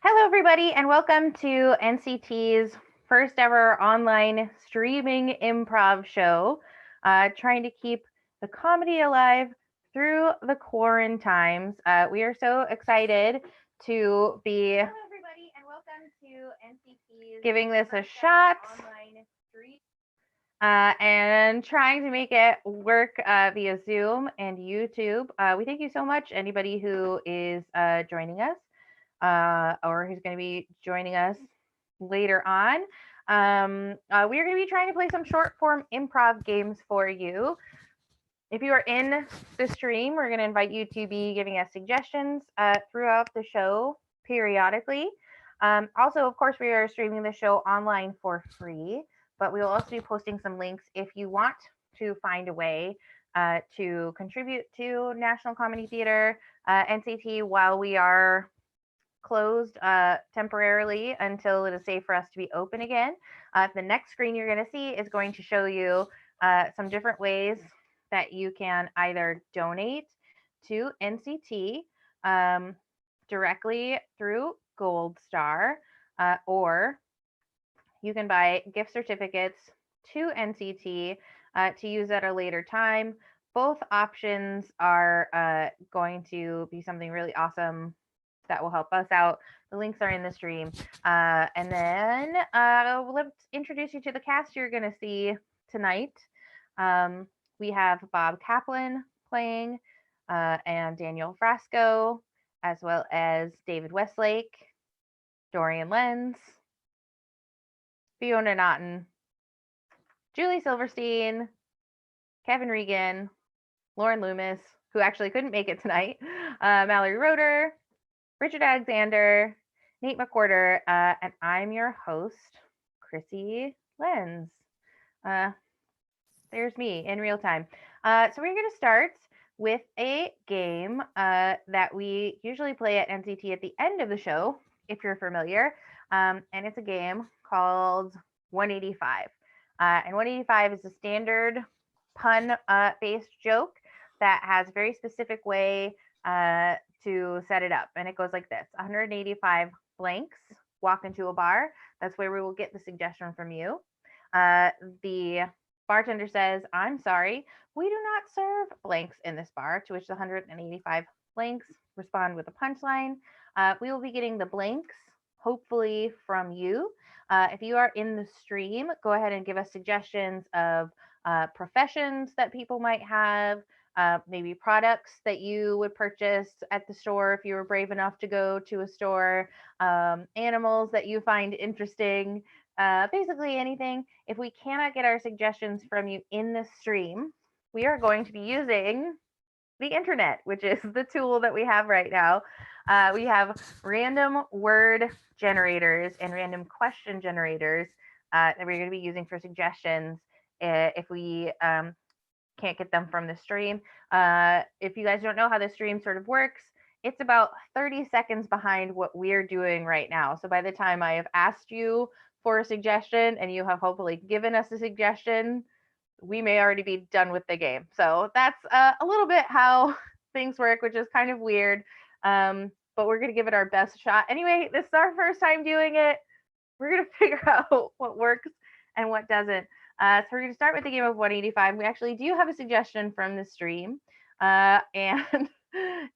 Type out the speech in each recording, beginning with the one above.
Hello, everybody, and welcome to NCT's first ever online streaming improv show, trying to keep the comedy alive through the QuaranTimes. We are so excited to be Hello, everybody, and welcome to NCT's giving this a shot. And trying to make it work via Zoom and YouTube. We thank you so much, anybody who is joining us. Or who's going to be joining us later on. We are going to be trying to play some short form improv games for you. If you are in the stream, we're going to invite you to be giving us suggestions throughout the show periodically. Also, of course, we are streaming the show online for free, but we will also be posting some links if you want to find a way to contribute to National Comedy Theater, NCT, while we are closed temporarily until it is safe for us to be open again. The next screen you're going to see is going to show you some different ways that you can either donate to NCT directly through Gold Star, or you can buy gift certificates to NCT to use at a later time. Both options are going to be something really awesome that will help us out. The links are in the stream. And then let's introduce you to the cast you're going to see tonight. We have Bob Kaplan playing, and Daniel Frasco, as well as David Westlake, Dorian Lenz, Fiona Naughton, Julie Silverstein, Kevin Regan, Lauren Loomis, who actually couldn't make it tonight, Mallory Roeder, Richard Alexander, Nate McWhorter, and I'm your host, Chrissy Lenz. There's me in real time. So we're going to start with a game that we usually play at NCT at the end of the show, if you're familiar. And it's a game called 185. And 185 is a standard pun-based joke that has a very specific way to set it up. And it goes like this: 185 blanks walk into a bar. That's where we will get the suggestion from you. The bartender says, "I'm sorry, we do not serve blanks in this bar," to which the 185 blanks respond with a punchline. We will be getting the blanks, hopefully, from you. If you are in the stream, go ahead and give us suggestions of professions that people might have, maybe products that you would purchase at the store if you were brave enough to go to a store, animals that you find interesting, basically anything. If we cannot get our suggestions from you in the stream, we are going to be using the internet, which is the tool that we have right now. We have random word generators and random question generators that we're going to be using for suggestions if we can't get them from the stream. If you guys don't know how the stream sort of works, it's about 30 seconds behind what we're doing right now. So by the time I have asked you for a suggestion and you have hopefully given us a suggestion, we may already be done with the game. So that's a little bit how things work, which is kind of weird. But we're going to give it our best shot. Anyway, this is our first time doing it. We're going to figure out what works and what doesn't. So we're going to start with the game of 185. We actually do have a suggestion from the stream, and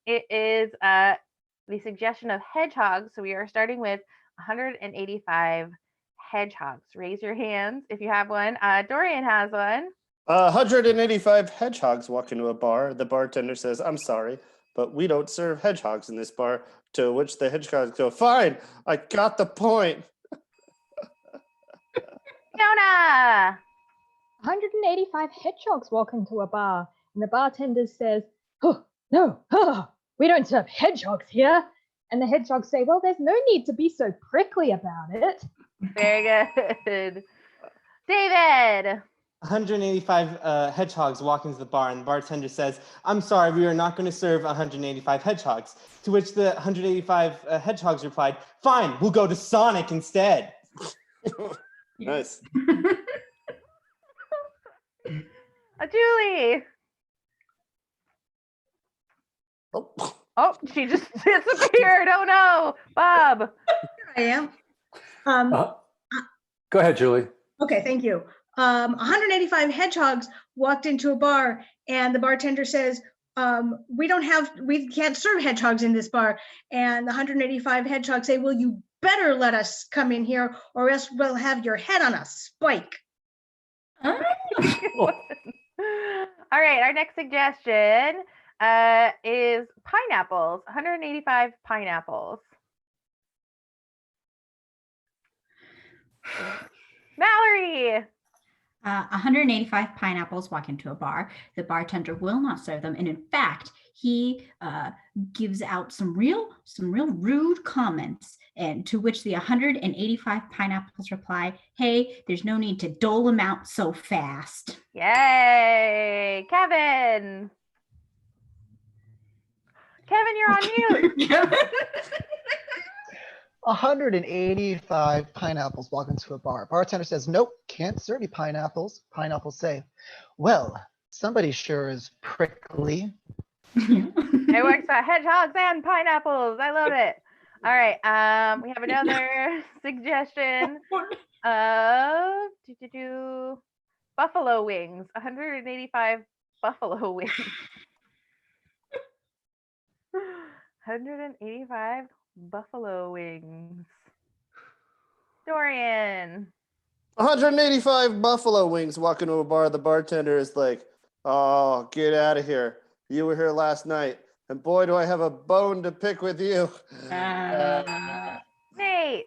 it is the suggestion of hedgehogs. So we are starting with 185 hedgehogs. Raise your hands if you have one. Dorian has one. 185 hedgehogs walk into a bar. The bartender says, "I'm sorry, but we don't serve hedgehogs in this bar." To which the hedgehogs go, "Fine, I got the point." Fiona! 185 hedgehogs walk into a bar, and the bartender says, "Oh, no, we don't serve hedgehogs here." And the hedgehogs say, "Well, there's no need to be so prickly about it." Very good. David! 185 hedgehogs walk into the bar, and the bartender says, "I'm sorry, we are not going to serve 185 hedgehogs." To which the 185 hedgehogs replied, "Fine, we'll go to Sonic instead." Nice. Julie! Oh, Oh, she just disappeared. Oh no, Bob. Here I am. Go ahead, Julie. Okay, thank you. 185 hedgehogs walked into a bar, and the bartender says, we can't serve hedgehogs in this bar. And the 185 hedgehogs say, well, you better let us come in here, or else we'll have your head on a spike. All right, our next suggestion is pineapples. 185 pineapples. Mallory. 185 pineapples walk into a bar. The bartender will not serve them, and in fact, he gives out some real rude comments, and to which the 185 pineapples reply, "Hey, there's no need to dole them out so fast." Yay, Kevin. Kevin, you're on mute. 185 pineapples walk into a bar. Bartender says, nope, can't serve you pineapples. Pineapples say, well, somebody sure is prickly. It works for hedgehogs and pineapples. I love it. All right. We have another suggestion of buffalo wings. 185 buffalo wings. 185 buffalo wings. Dorian. 185 buffalo wings walk into a bar. The bartender is like, oh, get out of here. You were here last night. And boy, do I have a bone to pick with you. Nate.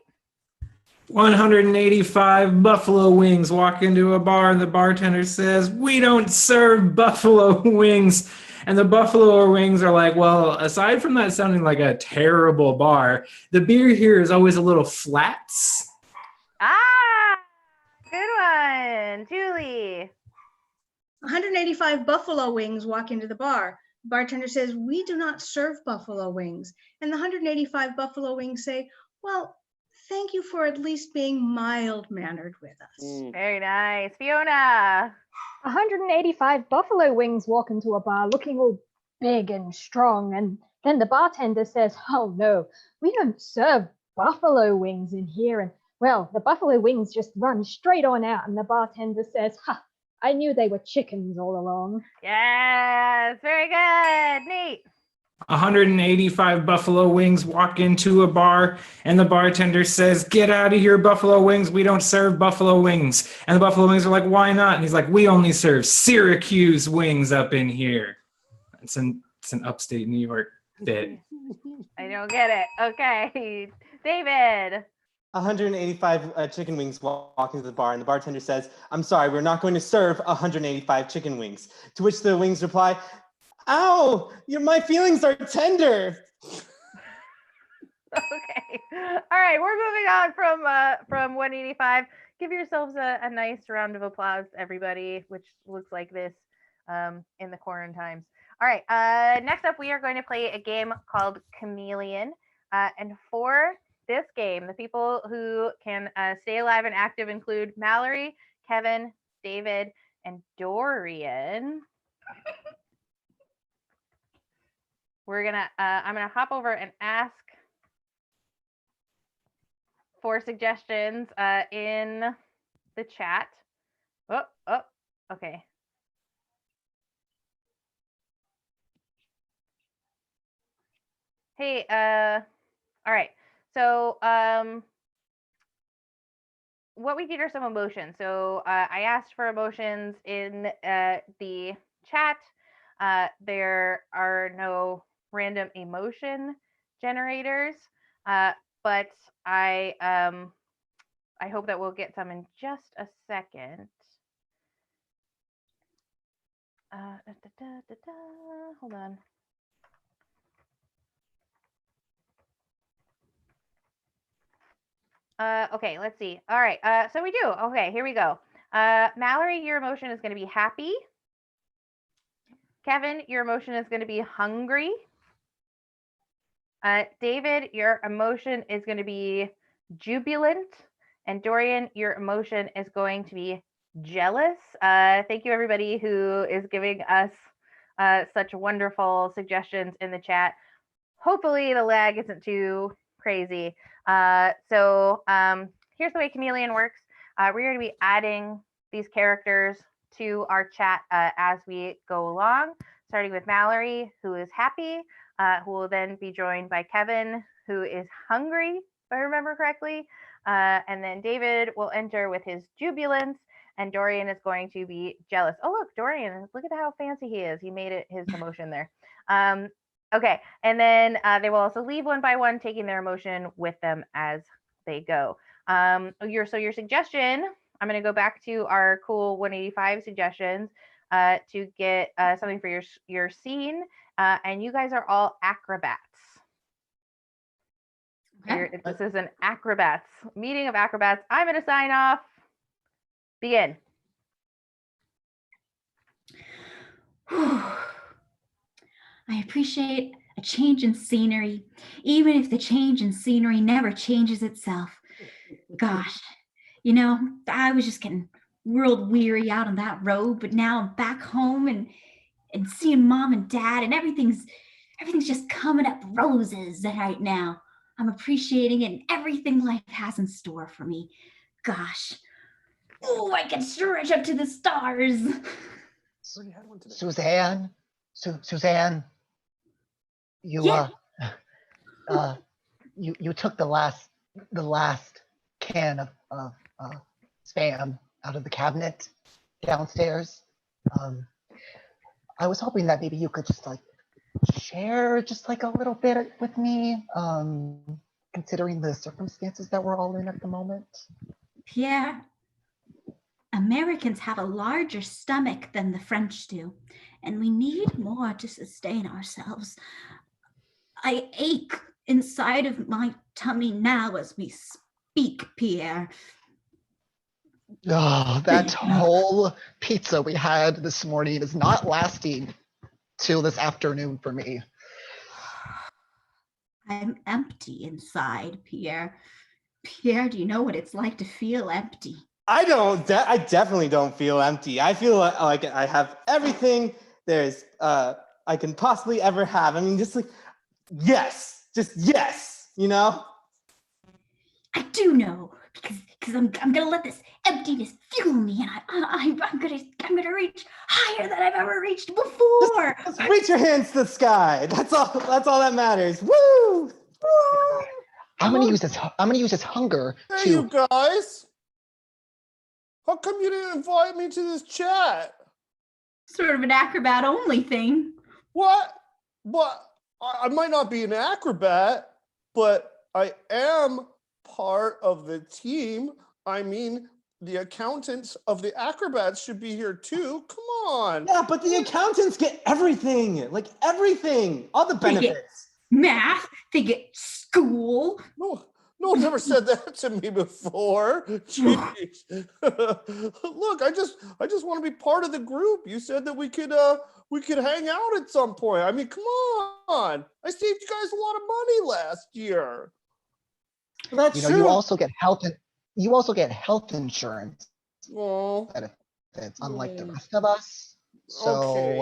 185 buffalo wings walk into a bar and the bartender says, we don't serve buffalo wings. And the buffalo wings are like, well, aside from that sounding like a terrible bar, the beer here is always a little flats. Ah, good one. Julie. 185 buffalo wings walk into the bar. The bartender says, we do not serve buffalo wings. And the 185 buffalo wings say, well, thank you for at least being mild-mannered with us. Very nice. Fiona. 185 buffalo wings walk into a bar looking all big and strong, and then the bartender says, oh no, we don't serve buffalo wings in here. And well, the buffalo wings just run straight on out, and the bartender says, ha, I knew they were chickens all along. Yes, very good. Nate. 185 buffalo wings walk into a bar and the bartender says, get out of here, buffalo wings. We don't serve buffalo wings. And the buffalo wings are like, why not? And he's like, we only serve Syracuse wings up in here. It's an upstate New York bit. I don't get it. Okay. David. 185 chicken wings walk into the bar and the bartender says, I'm sorry, we're not going to serve 185 chicken wings. To which the wings reply, ow, my feelings are tender. Okay. All right, we're moving on from 185. Give yourselves a nice round of applause, everybody, which looks like this in the QuaranTimes. All right, next up, we are going to play a game called Chameleon. And for this game, the people who can stay alive and active include Mallory, Kevin, David, and Dorian. I'm gonna hop over and ask for suggestions in the chat. Oh, okay. Hey, all right. So, what we need are some emotions. So, I asked for emotions in the chat. There are no random emotion generators, but I hope that we'll get some in just a second. Hold on. Okay, let's see. All right, so we do. Okay, here we go. Mallory, your emotion is going to be happy. Kevin, your emotion is going to be hungry. David, your emotion is going to be jubilant. And Dorian, your emotion is going to be jealous. Thank you, everybody who is giving us such wonderful suggestions in the chat. hopefully the lag isn't too crazy. Here's the way Chameleon works. We're going to be adding these characters to our chat as we go along, starting with Mallory, who is happy, who will then be joined by Kevin, who is hungry, if I remember correctly. And then David will enter with his jubilance, and Dorian is going to be jealous. Oh, look, Dorian, look at how fancy he is. He made it his emotion there. Okay, and then they will also leave one by one, taking their emotion with them as they go. Your suggestion, I'm going to go back to our cool 185 suggestions to get something for your scene, and you guys are all acrobats. Okay. This is an acrobats meeting of acrobats. I'm going to sign off. Begin. I appreciate a change in scenery, even if the change in scenery never changes itself. Gosh, you know, I was just getting world weary out on that road, but now I'm back home and seeing mom and dad, and everything's just coming up roses right now. I'm appreciating it and everything life has in store for me. Gosh, oh, I can stretch up to the stars. Suzanne, Suzanne, you Yeah. you took the last can of spam out of the cabinet downstairs. I was hoping that maybe you could just like share just like a little bit with me, considering the circumstances that we're all in at the moment. Pierre, Americans have a larger stomach than the French do, and we need more to sustain ourselves. I ache inside of my tummy now as we speak, Pierre. Oh, that whole pizza we had this morning is not lasting till this afternoon for me. I'm empty inside, Pierre. Pierre, do you know what it's like to feel empty? I don't. I definitely don't feel empty. I feel like I have everything there's I can possibly ever have. I mean, just like yes, just yes. You know. I do know because I'm gonna let this emptiness fuel me, and I'm gonna reach higher than I've ever reached before. Just reach your hands to the sky. That's all that matters. Woo! Woo! I'm gonna use this hunger Hey, to. you guys. How come you didn't invite me to this chat? Sort of an acrobat only thing. What? I might not be an acrobat, but I am part of the team. I mean, the accountants of the acrobats should be here too. Come on. Yeah, but the accountants get everything, like everything, all the They get benefits. math, they get school. No one's ever said that to me before. Jeez. Look, I just want to be part of the group. You said that we could hang out at some point. I mean, come on. I saved you guys a lot of money last year. That's You know, true. you also get health insurance Oh, benefits, unlike the rest of us. So Okay.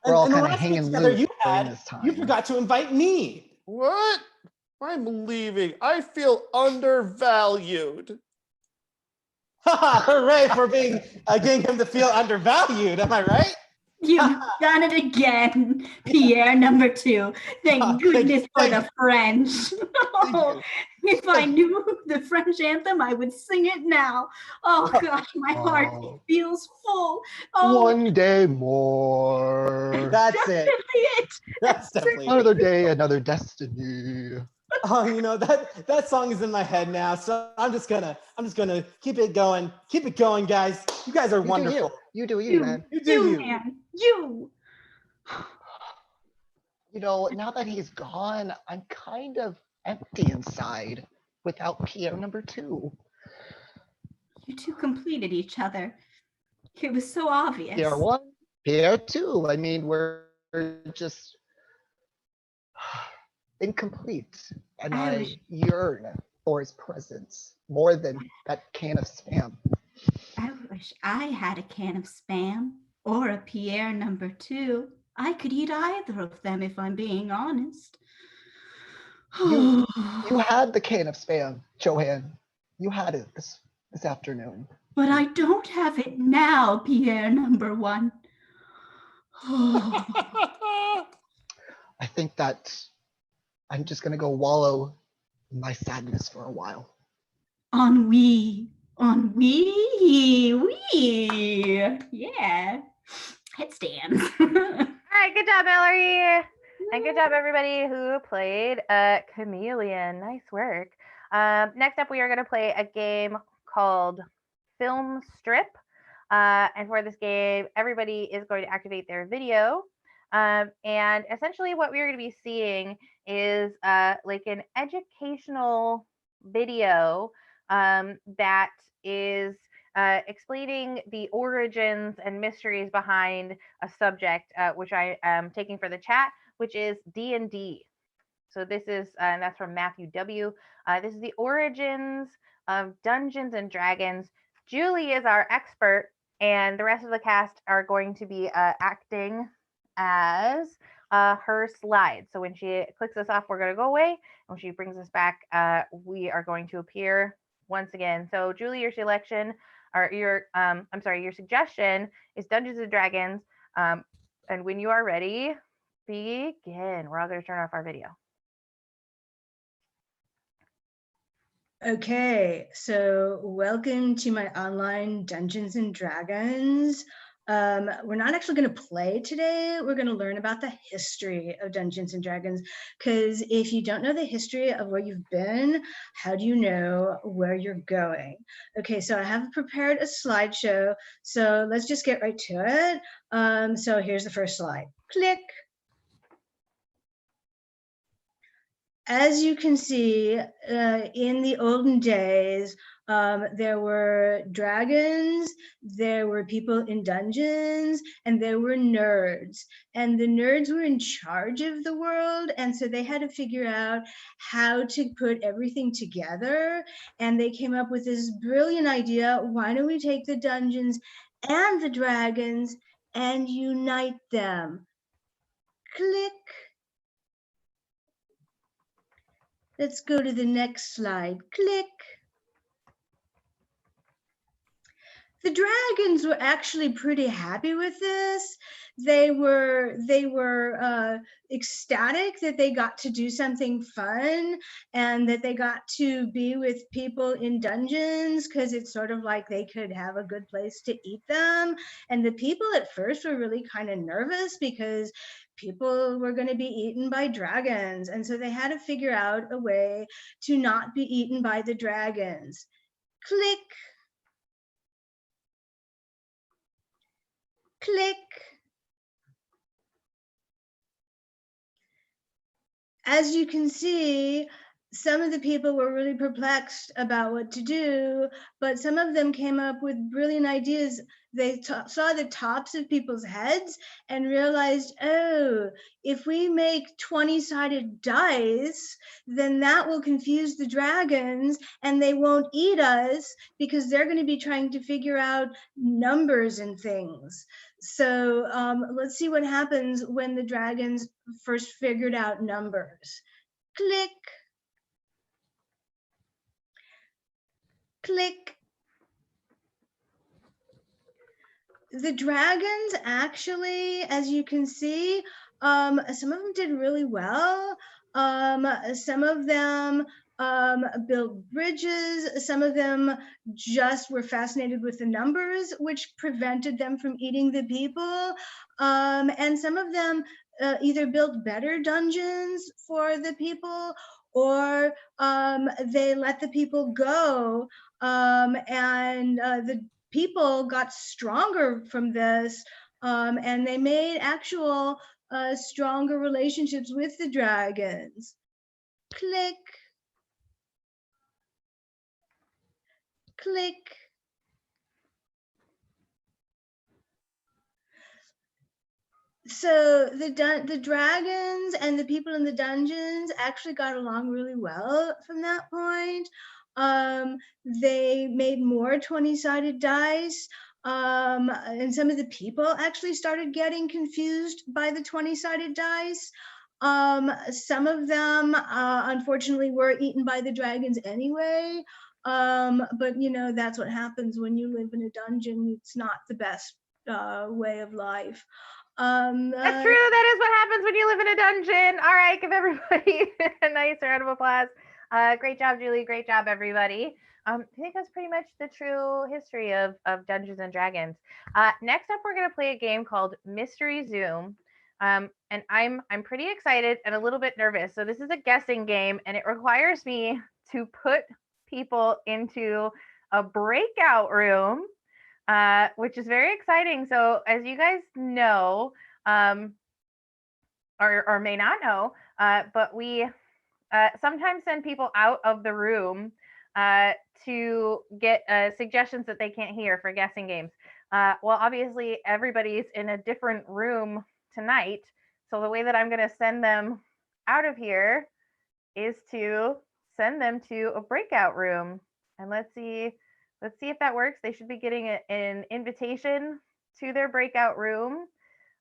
we're all And the kind of last hanging get-together loose you during had, this time. you forgot to invite me. what? I'm leaving. I feel undervalued. Hooray for getting him to feel undervalued. Am I right? You've done it again, Pierre number 2. Thank goodness for the French. Oh, if I knew the French anthem, I would sing it now. Oh gosh, my heart Oh. feels full. Oh, One day more. That's it. it. That's definitely Another it. day, another destiny. Oh, you know, that song is in my head now, so I'm just gonna keep it going. Keep it going, guys. You guys are wonderful. You do you, man. You do You, you. man, you. You know, now that he's gone, I'm kind of empty inside without Pierre number 2. You two completed each other. It was so obvious. Pierre 1, Pierre 2. I mean, we're just incomplete. And I I wish- yearn for his presence more than that can of spam. I wish I had a can of Spam or a Pierre number 2. I could eat either of them if I'm being honest. You had the can of Spam, Joanne. You had it this afternoon. But I don't have it now, Pierre number one. I think that I'm just gonna go wallow in my sadness for a while. Ennui. Yeah. Headstands. All right, good job, Mallory. And good job, everybody who played Chameleon. Nice work. Next up, we are going to play a game called Film Strip. And for this game, everybody is going to activate their video. And essentially what we're going to be seeing is like an educational video that is explaining the origins and mysteries behind a subject, which I am taking for the chat, which is D&D. So this is, and that's from Matthew W. This is the origins of Dungeons and Dragons. Julie is our expert, and the rest of the cast are going to be acting as her slides. So when she clicks us off, we're going to go away. When she brings us back, we are going to appear once again. So Julie, your selection, or your, your suggestion is Dungeons and Dragons. And when you are ready, begin. We're all going to turn off our video. Okay, so welcome to my online Dungeons and Dragons. We're not actually going to play today. We're going to learn about the history of Dungeons and Dragons, because if you don't know the history of where you've been, how do you know where you're going? Okay, so I have prepared a slideshow, so let's just get right to it. So here's the first slide. Click. As you can see, in the olden days, there were dragons, there were people in dungeons, and there were nerds. And the nerds were in charge of the world, and so they had to figure out how to put everything together. And they came up with this brilliant idea: why don't we take the dungeons and the dragons and unite them? Click. Let's go to the next slide. Click. The dragons were actually pretty happy with this. They were ecstatic that they got to do something fun and that they got to be with people in dungeons, because it's sort of like they could have a good place to eat them. And the people at first were really kind of nervous because people were going to be eaten by dragons. And so they had to figure out a way to not be eaten by the dragons. Click. Click. As you can see, some of the people were really perplexed about what to do, but some of them came up with brilliant ideas. They saw the tops of people's heads and realized, oh, if we make 20-sided dice, then that will confuse the dragons and they won't eat us because they're going to be trying to figure out numbers and things. So let's see what happens when the dragons first figured out numbers. Click. Click. The dragons actually, as you can see, some of them did really well. Some of them built bridges. Some of them just were fascinated with the numbers, which prevented them from eating the people. And some of them either built better dungeons for the people, or they let the people go, and the people got stronger from this, and they made actual stronger relationships with the dragons. Click. Click. So the dragons and the people in the dungeons actually got along really well from that point. They made more 20-sided dice, and some of the people actually started getting confused by the 20-sided dice. Some of them, unfortunately, were eaten by the dragons anyway. But you know, that's what happens when you live in a dungeon. It's not the best way of life. That's true. That is what happens when you live in a dungeon. All right, give everybody a nice round of applause. Great job, Julie. Great job, everybody. I think that's pretty much the true history of Dungeons and Dragons. Next up, we're going to play a game called Mystery Zoom. And I'm pretty excited and a little bit nervous. So this is a guessing game, and it requires me to put people into a breakout room, which is very exciting. So as you guys know, or may not know, but we sometimes send people out of the room to get suggestions that they can't hear for guessing games. Well, obviously everybody's in a different room tonight. So the way that I'm going to send them out of here is to send them to a breakout room. And let's see if that works. They should be getting an invitation to their breakout room.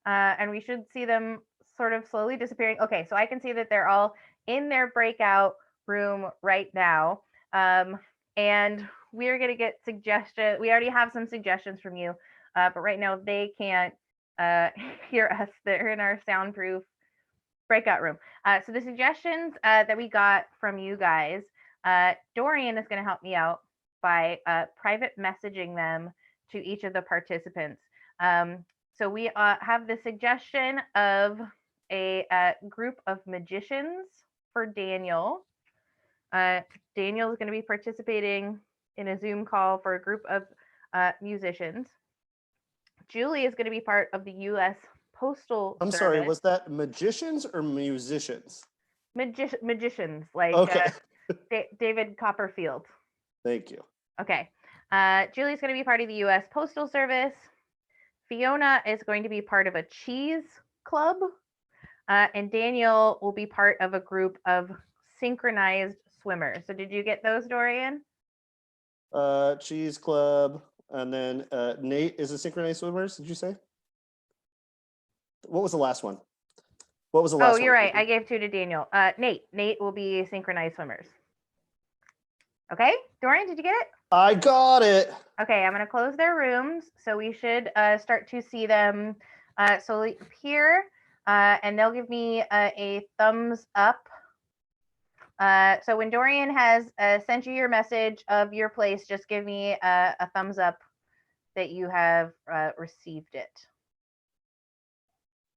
And we should see them sort of slowly disappearing. Okay, so I can see that they're all in their breakout room right now. And we're going to get suggestions. We already have some suggestions from you, but right now they can't hear us. They're in our soundproof breakout room. So the suggestions that we got from you guys, Dorian is going to help me out by private messaging them to each of the participants. So we have the suggestion of a group of magicians for Daniel. Daniel is going to be participating in a Zoom call for a group of musicians. Julie is going to be part of the U.S. Postal Service. Sorry, was that magicians or musicians? Magicians, like okay. David Copperfield. Thank you. Okay. Julie's going to be part of the U.S. Postal Service. Fiona is going to be part of a cheese club. And Daniel will be part of a group of synchronized swimmers. So did you get those, Dorian? Cheese club. And then Nate is a synchronized swimmers, did you say? What was the last one? What was the last one? Oh, you're right. I gave 2 to Daniel. Nate will be synchronized swimmers. Okay, Dorian, did you get it? I got it. Okay, I'm going to close their rooms. So we should start to see them slowly appear. And they'll give me a thumbs up. So when Dorian has sent you your message of your place, just give me a thumbs up that you have received it.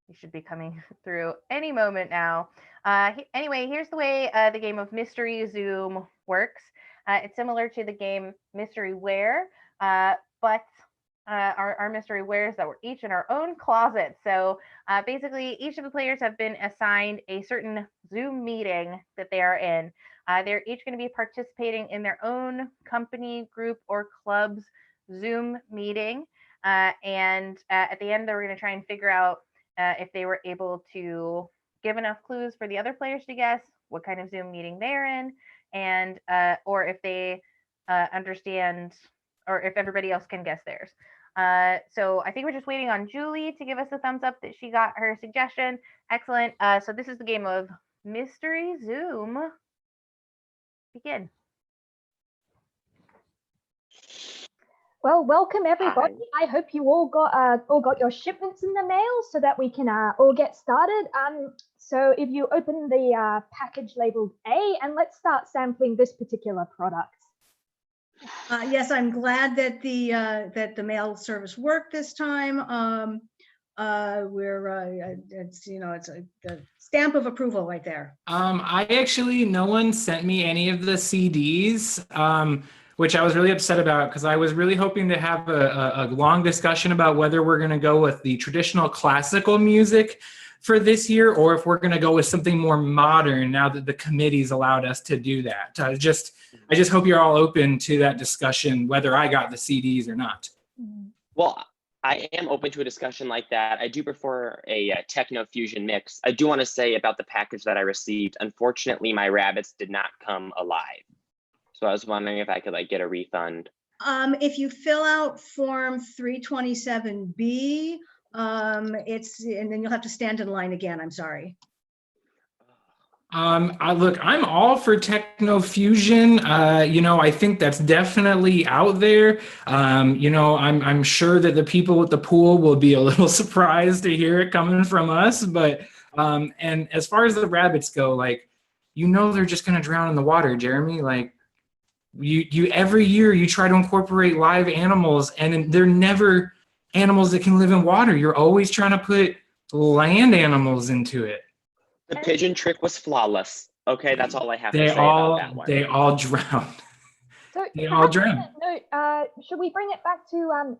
You should be coming through any moment now. Anyway, here's the way the game of Mystery Zoom works. It's similar to the game Mystery Where, but our mystery wares that we're each in our own closet. So basically, each of the players have been assigned a certain Zoom meeting that they are in. They're each going to be participating in their own company, group, or club's Zoom meeting. And at the end, they're going to try and figure out if they were able to give enough clues for the other players to guess what kind of Zoom meeting they're in, and or if they understand, or if everybody else can guess theirs. So I think we're just waiting on Julie to give us a thumbs up that she got her suggestion. Excellent. So this is the game of Mystery Zoom. Begin. Well, welcome everybody. I hope you all got your shipments in the mail so that we can all get started. So if you open the package labeled A, and let's start sampling this particular product. Yes, I'm glad that the mail service worked this time. It's a stamp of approval right there. No one sent me any of the CDs, which I was really upset about, because I was really hoping to have a long discussion about whether we're going to go with the traditional classical music for this year, or if we're going to go with something more modern now that the committee's allowed us to do that. I just hope you're all open to that discussion, whether I got the CDs or not. Well, I am open to a discussion like that. I do prefer a techno fusion mix. I do want to say about the package that I received, unfortunately, my rabbits did not come alive. So I was wondering if I could get a refund. If you fill out form 327B, and then you'll have to stand in line again. I'm sorry. I'm all for techno fusion. I think that's definitely out there. I'm sure that the people at the pool will be a little surprised to hear it coming from us. But and as far as the rabbits go, like, they're just gonna drown in the water, Jeremy. Like, you every year you try to incorporate live animals, and they're never animals that can live in water. You're always trying to put land animals into it. The pigeon trick was flawless. Okay, that's all I have to They say about that one. all drowned. So They all perhaps on drown. that note, should we bring it back to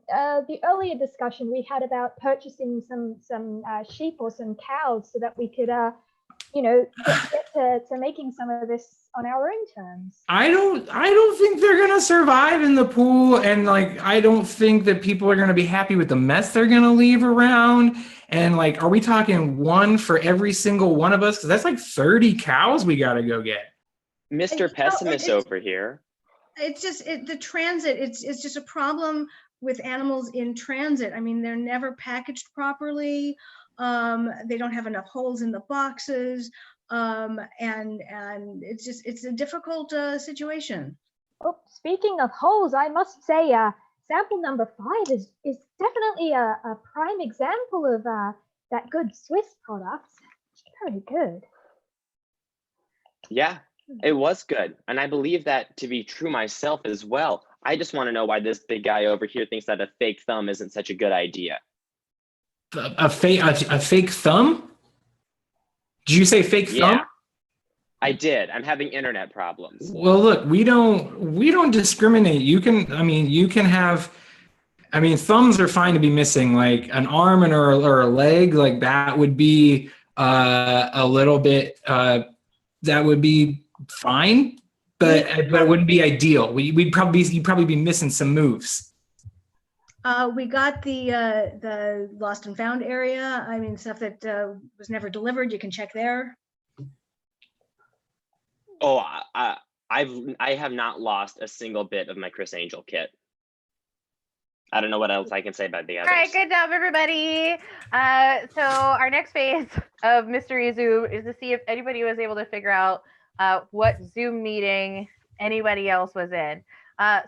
the earlier discussion we had about purchasing some sheep or some cows so that we could get to making some of this on our own terms? I don't think they're gonna survive in the pool, and like I don't think that people are gonna be happy with the mess they're gonna leave around. And like, are we talking one for every single one of us? Because that's like 30 cows we gotta go get. Mr. Pessimist over here. It's just the transit. It's just a problem with animals in transit. I mean, they're never packaged properly. They don't have enough holes in the boxes. And it's a difficult situation. Oh, speaking of holes, I must say sample number 5 is definitely a prime example of that good Swiss product. Very good. Yeah, it was good. And I believe that to be true myself as well. I just want to know why this big guy over here thinks that a fake thumb isn't such a good idea. A fake thumb? Did you say fake thumb? Yeah, I did. I'm having internet problems. Well, look, we don't discriminate. You can have, thumbs are fine to be missing, like an arm or a leg, like that would be a little bit, that would be fine, but it wouldn't be ideal. You'd probably be missing some moves. We got the lost and found area. I mean, stuff that was never delivered. You can check there. Oh, I have not lost a single bit of my Chris Angel kit. I don't know what else I can say about the others. All right, good job, everybody. So our next phase of Mystery Zoom is to see if anybody was able to figure out what Zoom meeting anybody else was in.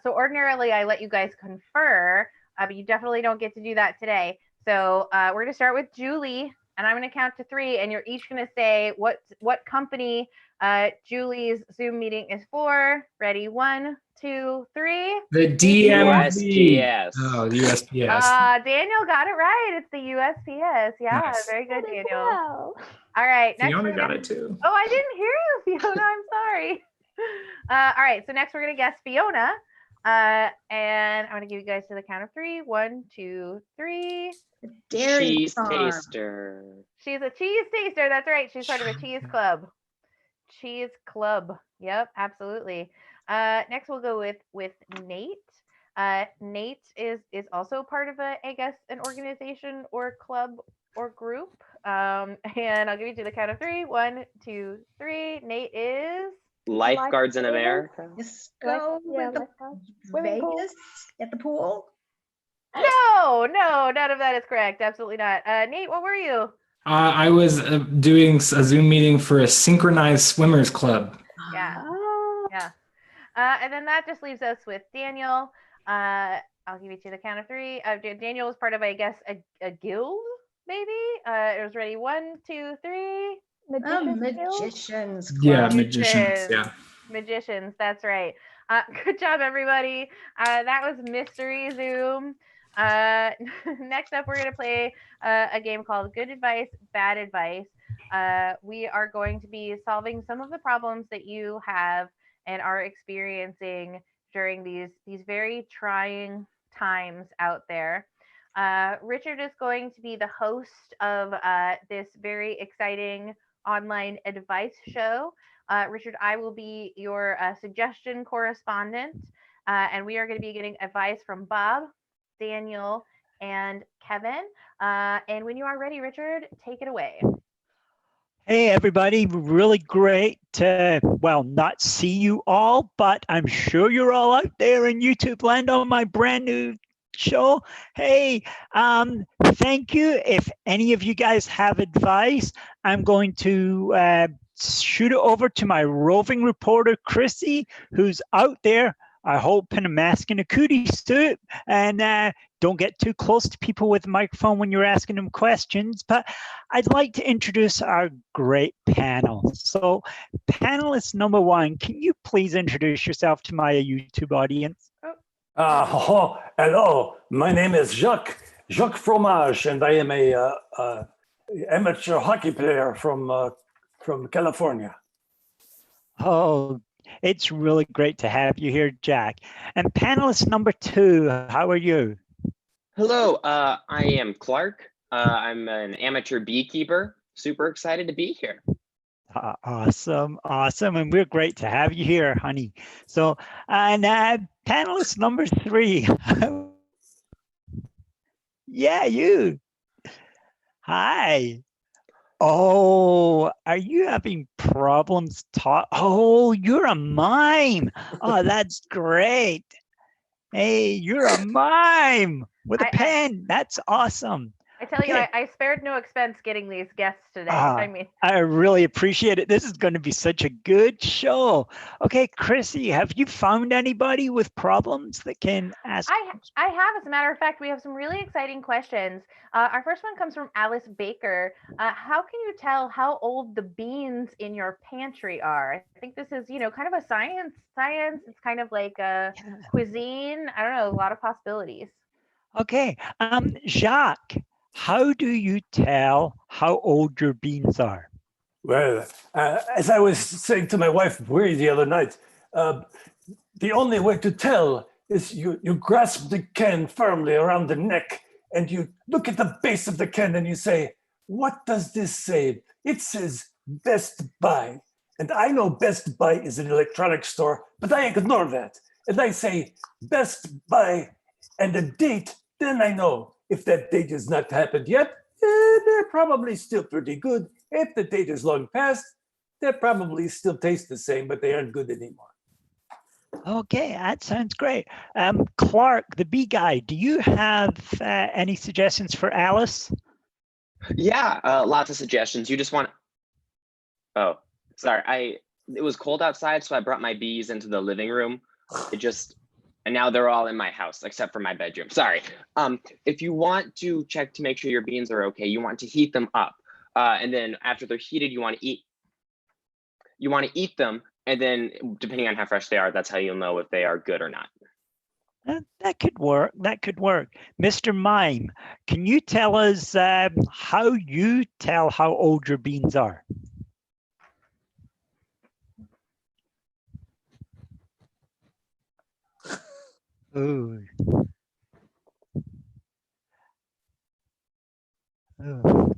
So ordinarily, I let you guys confer, but you definitely don't get to do that today. So we're going to start with Julie, and I'm going to count to 3, and you're each going to say what company Julie's Zoom meeting is for. Ready? 1, 2, 3. The DMV. USPS. Oh, the USPS. Daniel got it right. It's the USPS. Yeah, Nice. Very good, Daniel. Wow. All right. Next Fiona we're got gonna- it too. Oh, I didn't hear you, Fiona. I'm sorry. All right. So next we're going to guess Fiona. And I'm going to give you guys to the count of 3. 1, 2, 3. Dairy Cheese farm. taster. She's a cheese taster. That's right. She's part of a cheese club. Cheese club. Yep, absolutely. Next we'll go with Nate. Nate is also part of an organization or club or group. And I'll give you to the count of 3. 1, 2, 3. Nate is Lifeguards in America. Let's go with the Swimming pool. Vegas at the pool. no, none of that is correct. Absolutely not. Nate, what were you? I was doing a Zoom meeting for a synchronized swimmers club. Yeah. Ah. Yeah. And then that just leaves us with Daniel. I'll give you to the count of 3. Daniel was part of, I guess, a guild, maybe? It was ready. 1, 2, 3. Magicians. Club. Yeah, magicians. Yeah. Magicians, that's right. Good job, everybody. That was Mystery Zoom. Next up, we're going to play a game called Good Advice, Bad Advice. We are going to be solving some of the problems that you have and are experiencing during these very trying times out there. Richard is going to be the host of this very exciting online advice show. Richard, I will be your suggestion correspondent, and we are going to be getting advice from Bob, Daniel, and Kevin. And when you are ready, Richard, take it away. Hey, everybody. Really great to, not see you all, but I'm sure you're all out there in YouTube land on my brand new show. Hey, thank you. If any of you guys have advice, I'm going to shoot it over to my roving reporter, Chrissy, who's out there, I hope, in a mask and a cootie suit. And don't get too close to people with a microphone when you're asking them questions. But I'd like to introduce our great panel. So panelist number one, can you please introduce yourself to my YouTube audience? Hello, my name is Jacques Fromage, and I am a amateur hockey player from California. Oh, it's really great to have you here, Jack. And panelist number two, how are you? Hello, I am Clark. I'm an amateur beekeeper. Super excited to be here. Awesome. And we're great to have you here, honey. So, and panelist number three. Yeah, you. Hi. Oh, are you having problems Oh, you're a mime. Oh, that's great. Hey, you're a mime with a pen. That's awesome. I tell you, I spared no expense getting these guests today. I really appreciate it. This is going to be such a good show. Okay, Chrissy, have you found anybody with problems that can ask? I have. As a matter of fact, we have some really exciting questions. Our first one comes from Alice Baker. How can you tell how old the beans in your pantry are? I think this is, kind of a science. It's kind of like a cuisine. I don't know, a lot of possibilities. Okay, Jacques, how do you tell how old your beans are? Well, as I was saying to my wife Brie the other night, the only way to tell is you grasp the can firmly around the neck and you look at the base of the can and you say, what does this say? It says Best Buy. And I know Best Buy is an electronics store, but I ignore that. And I say Best Buy and the date, then I know. If that date has not happened yet, they're probably still pretty good. If the date is long past, they probably still taste the same, but they aren't good anymore. Okay, that sounds great. Clark, the bee guy, do you have any suggestions for Alice? Yeah, lots of suggestions. You just want... Oh, sorry. It was cold outside, so I brought my bees into the living room. And now they're all in my house, except for my bedroom. Sorry. If you want to check to make sure your beans are okay, you want to heat them up. And then after they're heated, you want to eat them. And then depending on how fresh they are, that's how you'll know if they are good or not. That could work. Mr. Mime, can you tell us how you tell how old your beans are? Ooh. Oh,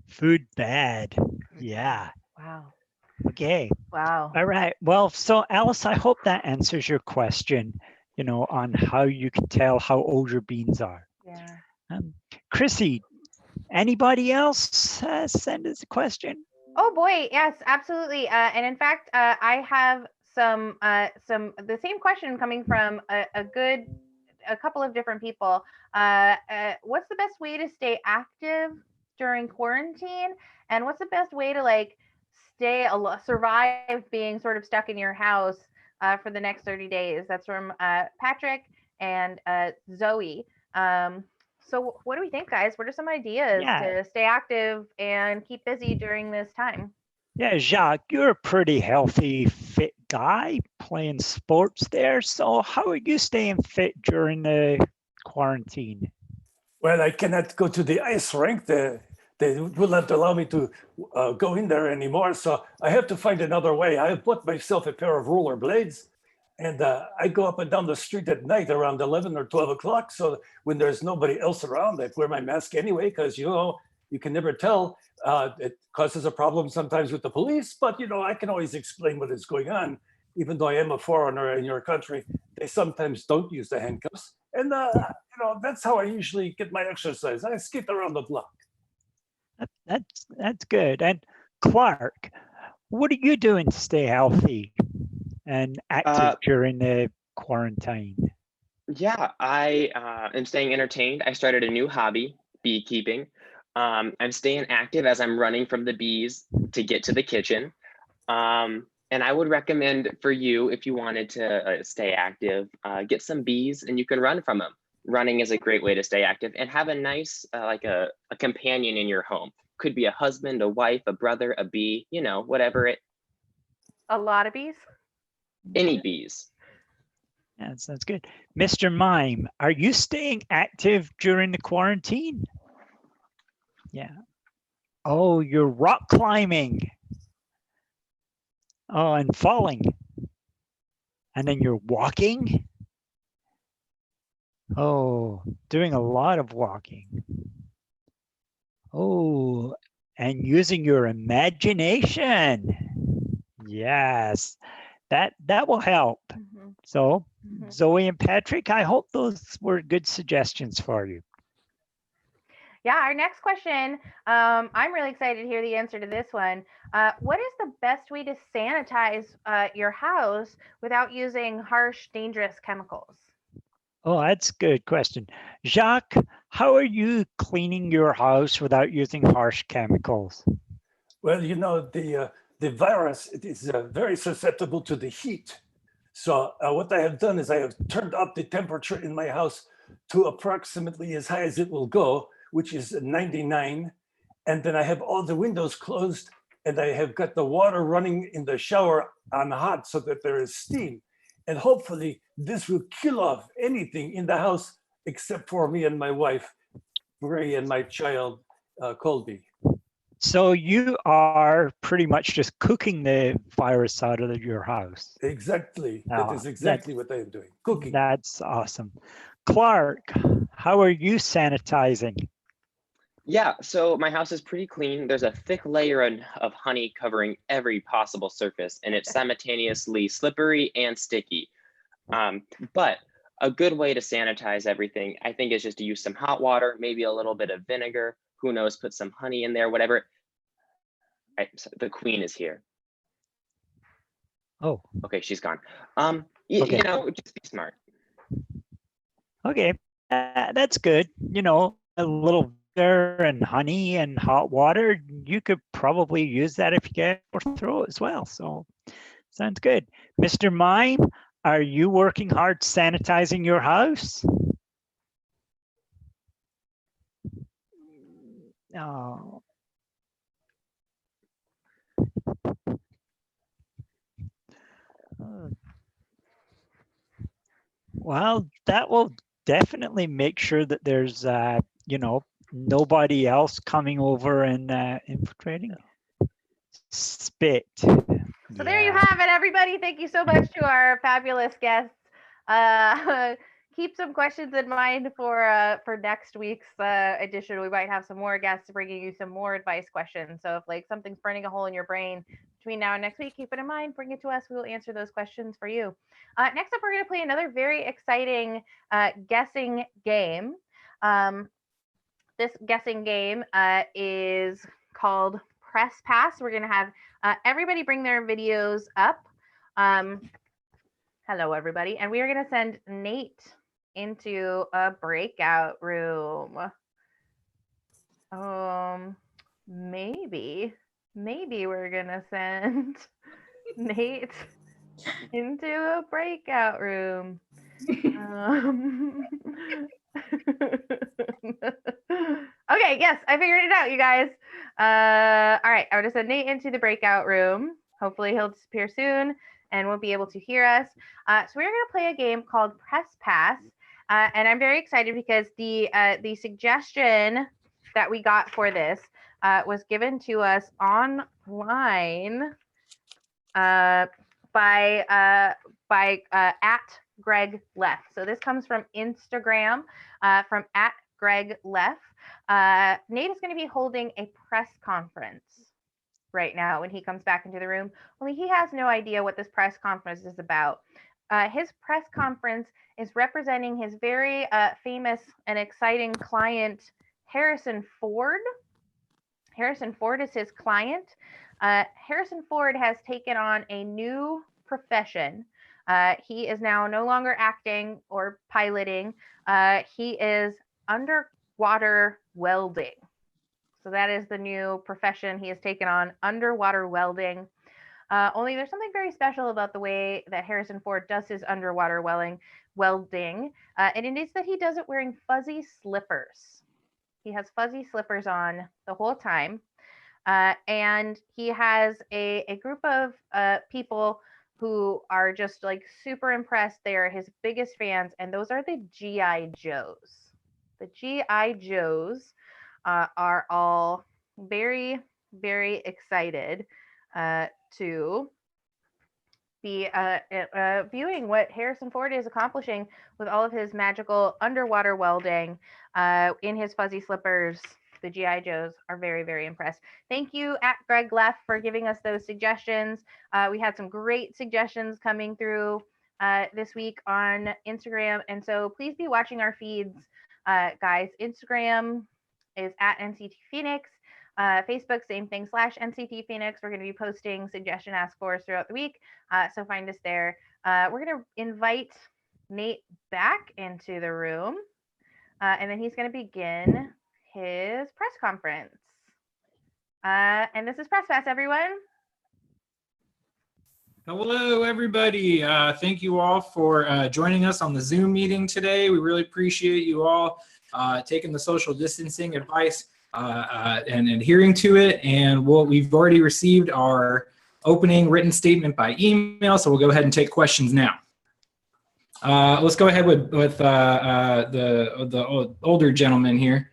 food bad. Yeah. Wow. Okay. Wow. All right. Well, so Alice, I hope that answers your question, on how you can tell how old your beans are. Yeah. Chrissy, anybody else send us a question? Oh boy, yes, absolutely. And in fact, I have the same question coming from a couple of different people. What's the best way to stay active during quarantine, and what's the best way to survive being sort of stuck in your house for the next 30 days? That's from Patrick and Zoe. So what do we think, guys? What are some ideas to stay active and keep busy during this time? Yeah, Jacques, you're a pretty healthy, fit guy playing sports there. So how are you staying fit during the quarantine? Well, I cannot go to the ice rink. They will not allow me to go in there anymore. So I have to find another way. I have bought myself a pair of roller blades, and I go up and down the street at night around 11 or 12 o'clock. So when there's nobody else around, I wear my mask anyway, because, you can never tell. It causes a problem sometimes with the police, but I can always explain what is going on. Even though I am a foreigner in your country, they sometimes don't use the handcuffs. And that's how I usually get my exercise. I skate around the block. That's good. And Clark, what are you doing to stay healthy and active during the quarantine? Yeah, I am staying entertained. I started a new hobby, beekeeping. I'm staying active as I'm running from the bees to get to the kitchen. And I would recommend for you, if you wanted to stay active, get some bees and you can run from them. Running is a great way to stay active, and have a nice, like a companion in your home. Could be a husband, a wife, a brother, a bee, you know, whatever it, A lot of bees. any bees. Yeah, sounds good. Mr. Mime, are you staying active during the quarantine? Yeah. Oh, you're rock climbing. Oh, and falling. And then you're walking. Oh, doing a lot of walking. Oh, and using your imagination. Yes, that will help. Mhm. So, Mhm. Zoe and Patrick, I hope those were good suggestions for you. Yeah, our next question. I'm really excited to hear the answer to this one. What is the best way to sanitize your house without using harsh, dangerous chemicals? Oh, that's a good question. Jacques, how are you cleaning your house without using harsh chemicals? Well, you know, the virus, it is very susceptible to the heat. So what I have done is I have turned up the temperature in my house to approximately as high as it will go, which is 99. And then I have all the windows closed, and I have got the water running in the shower on hot so that there is steam. And hopefully this will kill off anything in the house except for me and my wife, Marie, and my child, Colby. So you are pretty much just cooking the virus out of your house. Exactly. That is exactly what I am doing. Cooking. That's awesome. Clark, how are you sanitizing? Yeah, so my house is pretty clean. There's a thick layer of honey covering every possible surface, and it's simultaneously slippery and sticky. But a good way to sanitize everything, I think, is just to use some hot water, maybe a little bit of vinegar. Who knows? Put some honey in there, whatever. So the queen is here. Oh. Okay, she's gone. Okay. You know, just be smart. Okay, that's good. You know, a little vinegar and honey and hot water, you could probably use that if you get a sore throat as well. So sounds good. Mr. Mime, are you working hard sanitizing your house? Oh. Well, that will definitely make sure that there's, you know, nobody else coming over and infiltrating. Spit. So there you have it, everybody. Thank you so much to our fabulous guests. Keep some questions in mind for next week's edition. We might have some more guests bringing you some more advice questions. So if like something's burning a hole in your brain between now and next week, keep it in mind. Bring it to us. We will answer those questions for you. Next up, we're going to play another very exciting guessing game. This guessing game is called Press Pass. We're going to have everybody bring their videos up. Hello, everybody. And we are going to send Nate into a breakout room. Maybe we're going to send Nate into a breakout room. Okay, yes, I figured it out, you guys. All right, I'm gonna send Nate into the breakout room. Hopefully he'll disappear soon and won't be able to hear us. So we're gonna play a game called Press Pass. And I'm very excited because the suggestion that we got for this was given to us online by at Greg Leff. So this comes from Instagram from at Greg Leff. Nate is going to be holding a press conference right now when he comes back into the room. Only he has no idea what this press conference is about. His press conference is representing his very famous and exciting client, Harrison Ford. Harrison Ford is his client. Harrison Ford has taken on a new profession. He is now no longer acting or piloting. He is underwater welding. So that is the new profession he has taken on, underwater welding. Only there's something very special about the way that Harrison Ford does his underwater welding, and it is that he does it wearing fuzzy slippers. He has fuzzy slippers on the whole time, and he has a group of people who are just like super impressed. They are his biggest fans, and those are the GI Joes. The GI Joes are all very, very excited to be viewing what Harrison Ford is accomplishing with all of his magical underwater welding in his fuzzy slippers. The GI Joes are very, very impressed. Thank you at Greg Leff for giving us those suggestions. We had some great suggestions coming through this week on Instagram, and so please be watching our feeds, guys. Instagram is at NCT Phoenix. Facebook, same thing, /NCT Phoenix. We're going to be posting suggestion ask fors throughout the week. So find us there. We're going to invite Nate back into the room. And then he's going to begin his press conference. And this is Press Pass, everyone. Hello, everybody. Thank you all for joining us on the Zoom meeting today. We really appreciate you all taking the social distancing advice and adhering to it. And we've already received our opening written statement by email, so we'll go ahead and take questions now. Let's go ahead with the older gentleman here.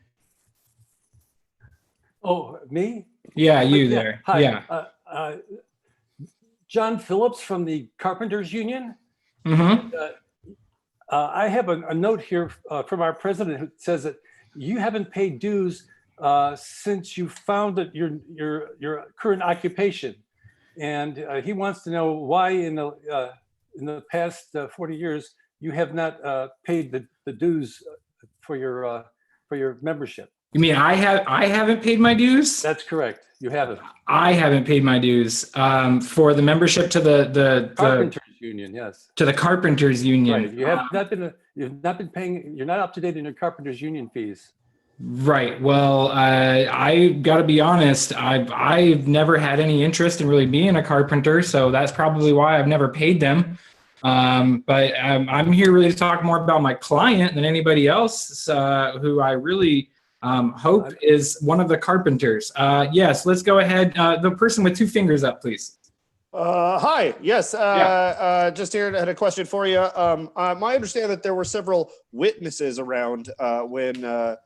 Oh, me? Yeah, you Yeah, there. hi. Yeah. John Phillips from the Carpenters Union. Mm-hmm. I have a note here from our president who says that you haven't paid dues since you founded your current occupation, and he wants to know why in the past 40 years you have not paid the dues for your membership. You mean I haven't paid my dues? That's correct. You haven't. I haven't paid my dues for the membership to the Carpenters Union, yes. To the Carpenters Union. Right. You have you've not been paying. You're not up to date in your Carpenters Union fees. Right. Well, I got to be honest. I've never had any interest in really being a carpenter, so that's probably why I've never paid them. But I'm here really to talk more about my client than anybody else, who I really hope is one of the carpenters. Yes, let's go ahead. The person with two fingers up, please. Hi. Yes. Just here had a question for you. My understanding that there were several witnesses around when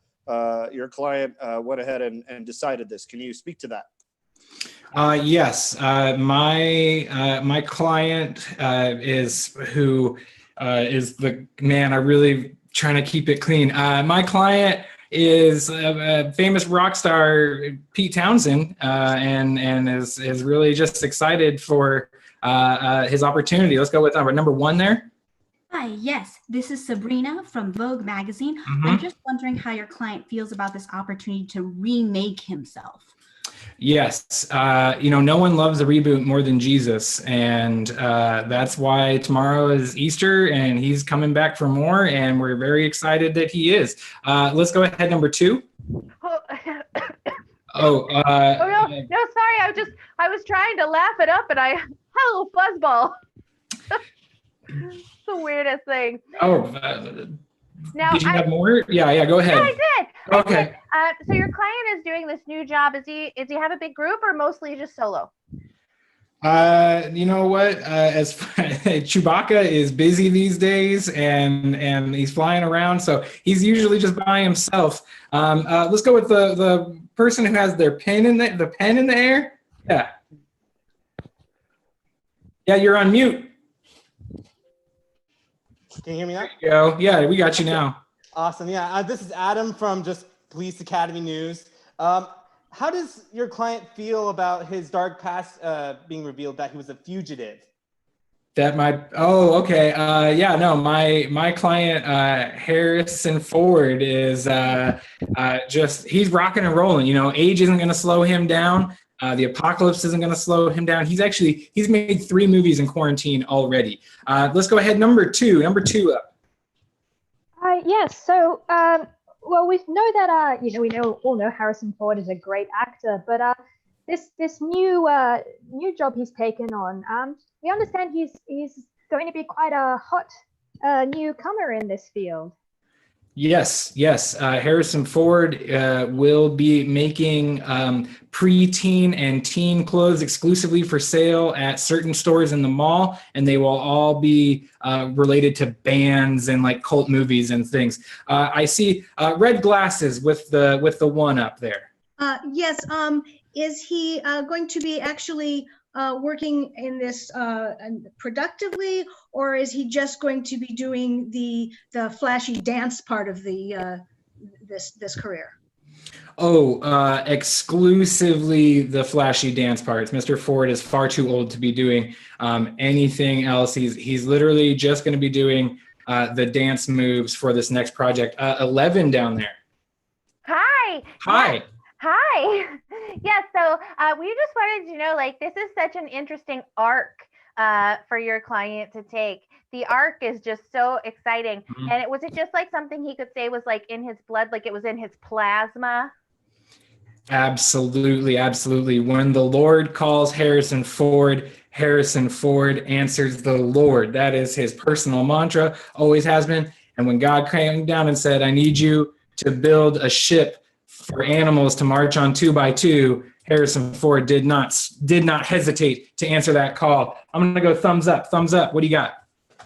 your client went ahead and decided this. Can you speak to that? Yes. My client is the man. I really trying to keep it clean. My client is a famous rock star, Pete Townsend, and is really just excited for his opportunity. Let's go with number one there. Hi, yes, this is Sabrina from Vogue magazine. I'm just wondering how your client feels about this opportunity to remake himself. Yes, no one loves a reboot more than Jesus, and that's why tomorrow is Easter, and he's coming back for more, and we're very excited that he is. Let's go ahead, number two. No, sorry, I was trying to laugh it up, and I had a little fuzzball. It's the weirdest thing. Now, did you have more? Yeah, go ahead. Yeah, I did. Okay. So your client is doing this new job. Does he have a big group or mostly just solo? You know what? As Chewbacca is busy these days, and he's flying around, so he's usually just by himself. Let's go with the person who has their pen in the air. Yeah. Yeah, you're on mute. Can you hear me now? There you go. Yeah, we got you now. Awesome. Yeah, this is Adam from just Police Academy News. How does your client feel about his dark past being revealed, that he was a fugitive? Okay. My client, Harrison Ford, is he's rocking and rolling. Age isn't going to slow him down. The apocalypse isn't going to slow him down. He's made 3 movies in quarantine already. Let's go ahead. Number two up. Yes. So, well, we know that we all know Harrison Ford is a great actor, but this new job he's taken on. We understand he's going to be quite a hot newcomer in this field. Yes. Harrison Ford will be making preteen and teen clothes exclusively for sale at certain stores in the mall, and they will all be related to bands and like cult movies and things. I see red glasses with the one up there. Yes. Is he going to be actually working in this productively, or is he just going to be doing the flashy dance part of the this career? Exclusively the flashy dance parts. Mr. Ford is far too old to be doing anything else. He's literally just going to be doing the dance moves for this next project. 11 down there. Hi. Hi. Yes. Hi. Yes. So we just wanted to know, like, this is such an interesting arc for your client to take. The arc is just so exciting. Mhm. And was it just like something he could say was like in his blood, like it was in his plasma? Absolutely. When the Lord calls Harrison Ford answers the Lord. That is his personal mantra, always has been. And when God came down and said, I need you to build a ship for animals to march on 2 by 2, Harrison Ford did not hesitate to answer that call. I'm going to go thumbs up. What do you got?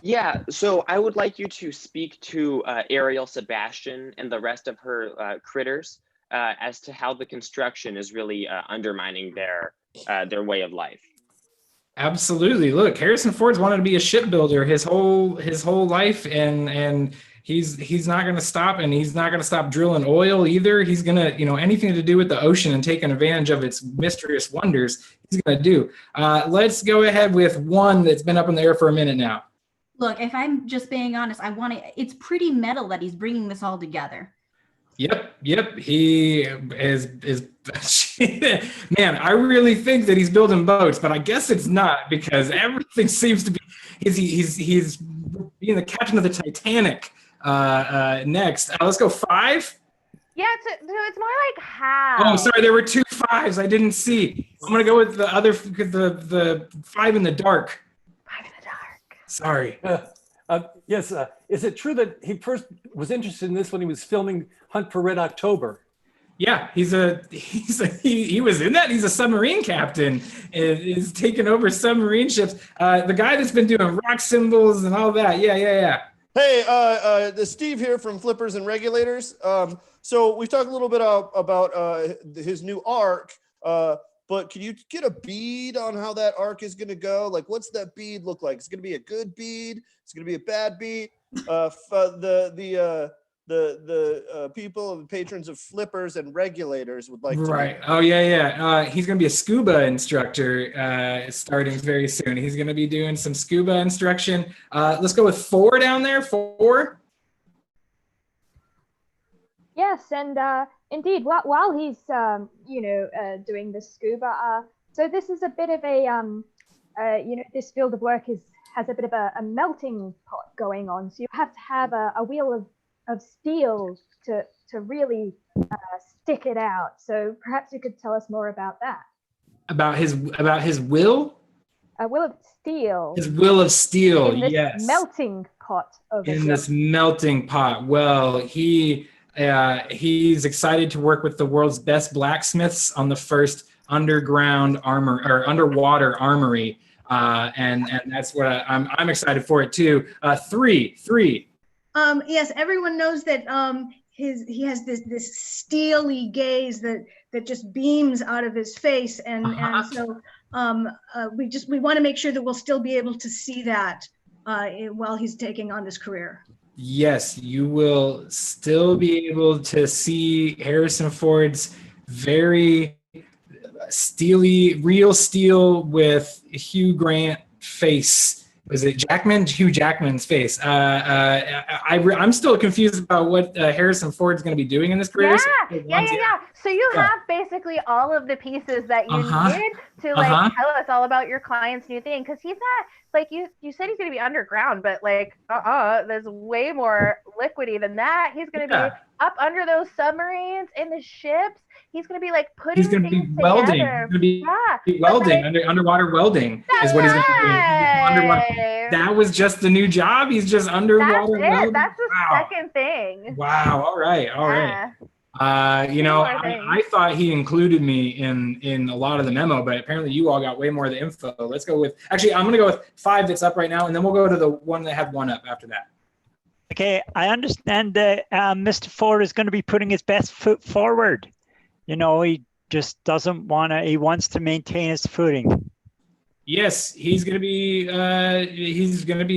Yeah, so I would like you to speak to Ariel Sebastian and the rest of her critters as to how the construction is really undermining their way of life. Absolutely. Look, Harrison Ford's wanted to be a shipbuilder his whole life, and he's not going to stop, and he's not going to stop drilling oil either. He's going to, anything to do with the ocean and taking advantage of its mysterious wonders, he's going to do. Let's go ahead with one that's been up in the air for a minute now. Look, if I'm just being honest, it's pretty metal that he's bringing this all together. Yep. He is man, I really think that he's building boats, but I guess it's not, because everything seems to be he's being the captain of the Titanic next. Let's go 5. Yeah, so it's more like how. Oh, sorry, there were 2 5s I didn't see. I'm gonna go with the other, the 5 in the dark. 5 in the dark. Sorry. Yes. Is it true that he first was interested in this when he was filming Hunt for Red October? Yeah, he was in that. He's a submarine captain. Is taking over submarine ships. The guy that's been doing rock symbols and all that. Yeah. Hey, the Steve here from Flippers and Regulators. So we talked a little bit about his new arc, but can you get a bead on how that arc is going to go? Like, what's that bead look like? It's going to be a good bead. It's going to be a bad bead. The people, the patrons of Flippers and Regulators would like to. Right. Oh, yeah. He's going to be a scuba instructor starting very soon. He's going to be doing some scuba instruction. Let's go with 4 down there. 4. Yes, and indeed, while he's doing the scuba, so this is a bit of a this field of work has a bit of a melting pot going on. So you have to have a wheel of steel to really stick it out. So perhaps you could tell us more about that. About his will? A wheel of steel. His will of steel, in this yes. melting pot of in this melting pot. Well, he's excited to work with the world's best blacksmiths on the first underwater armory, and that's what I'm excited for it too. 3. Yes, everyone knows that he has this steely gaze that just beams out of his face, and so we want to make sure that we'll still be able to see that while he's taking on this career. Yes, you will still be able to see Harrison Ford's very steely, real steel with Hugh Grant face. Was it Jackman? Hugh Jackman's face. I'm still confused about what Harrison Ford's going to be doing in this career. Yeah. So you have basically all of the pieces that you needed to tell us all about your client's new thing, because he's not like you said he's gonna be underground, but like there's way more liquidy than that. He's gonna be up under those submarines in the ships. He's gonna be like putting He's going to things be welding. together. He's going to be Yeah, welding, like, underwater welding is what he's going to be doing. right. That was just the new job. He's just underwater That's it. welding. That's the Wow. second thing. Wow. All right. All right. You know, I thought he included me in a lot of the memo, but apparently you all got way more of the info. Let's go with, actually, I'm going to go with 5 that's up right now, and then we'll go to the one that had 1 up after that. Okay, I understand that Mr. Ford is going to be putting his best foot forward. You know, he just doesn't want to, he wants to maintain his footing. Yes, he's going to be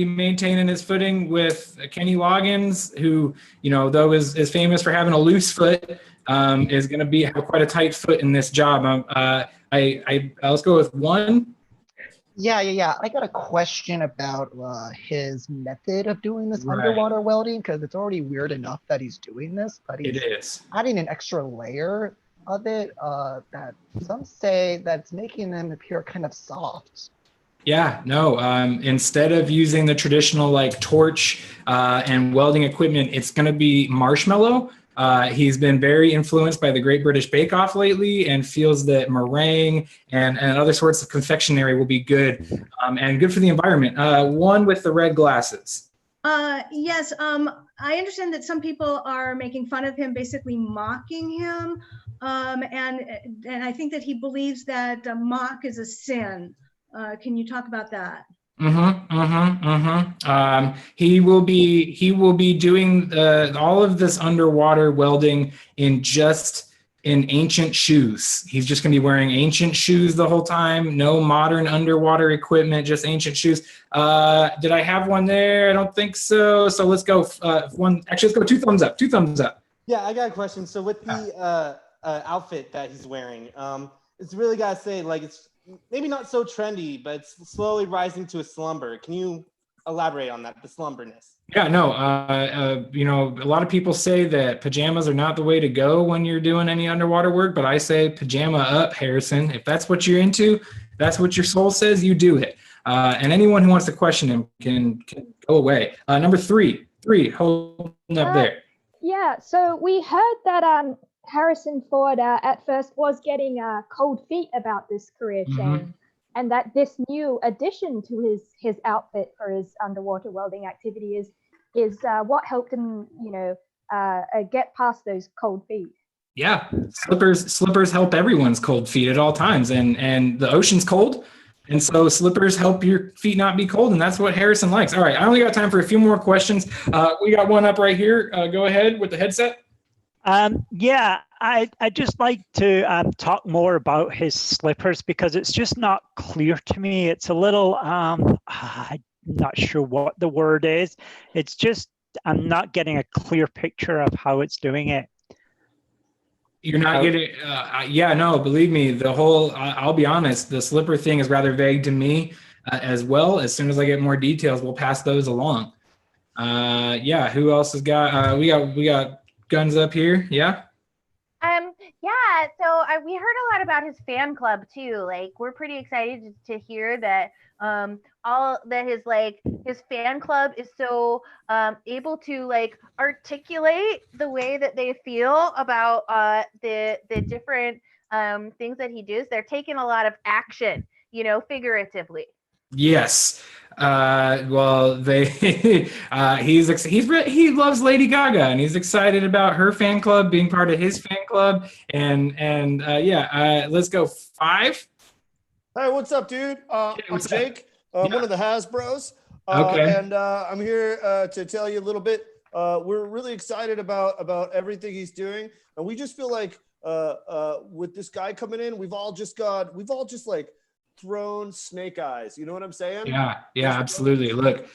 maintaining his footing with Kenny Loggins, who, you know, though is famous for having a loose foot, is going to have quite a tight foot in this job. Let's go with 1. Yeah. I got a question about his method of doing this underwater welding, because it's already weird enough that he's doing this, but he's adding an extra layer of it that some say that's making them appear kind of soft. Yeah, no, instead of using the traditional like torch and welding equipment, it's going to be marshmallow. He's been very influenced by the Great British Bake Off lately and feels that meringue and other sorts of confectionery will be good and good for the environment. 1 with the red glasses. Yes, I understand that some people are making fun of him, basically mocking him. And I think that he believes that mock is a sin. Can you talk about that? He will be doing all of this underwater welding in ancient shoes. He's just going to be wearing ancient shoes the whole time. No modern underwater equipment, just ancient shoes. Did I have 1 there? I don't think so. So let's go 1. Actually, let's go 2 thumbs up. 2 thumbs up. Yeah, I got a question. So with the outfit that he's wearing, it's really got to say, like, it's maybe not so trendy, but it's slowly rising to a slumber. Can you elaborate on that, the slumberness? Yeah, no, you know, a lot of people say that pajamas are not the way to go when you're doing any underwater work, but I say pajama up, Harrison. If that's what you're into, that's what your soul says, you do it. And anyone who wants to question him can go away. Number 3, holding up there. Yeah, so we heard that Harrison Ford at first was getting cold feet about this career change, and that this new addition to his outfit for his underwater welding activity is what helped him, you know, get past those cold feet. Yeah, slippers help everyone's cold feet at all times, and the ocean's cold, and so slippers help your feet not be cold, and that's what Harrison likes. All right, I only got time for a few more questions. We got 1 up right here. Go ahead with the headset. Yeah, I'd just like to talk more about his slippers, because it's just not clear to me. It's a little, I'm not sure what the word is. It's just, I'm not getting a clear picture of how it's doing it. You're not getting, yeah, no, believe me, the whole, I'll be honest, the slipper thing is rather vague to me as well. As soon as I get more details, we'll pass those along. Yeah, who else has got, we got guns up here, yeah? Yeah, so we heard a lot about his fan club too. Like, we're pretty excited to hear that his fan club is so able to like articulate the way that they feel about the different things that he does. They're taking a lot of action, you know, figuratively. Yes. Well, he loves Lady Gaga, and he's excited about her fan club being part of his fan club. And let's go 5. Hey, what's up, dude? I'm Jake. I'm one of the Hasbros. Okay. And I'm here to tell you a little bit. We're really excited about everything he's doing, and we just feel like with this guy coming in, we've all just like thrown snake eyes. You know what I'm saying? Yeah, absolutely. Look,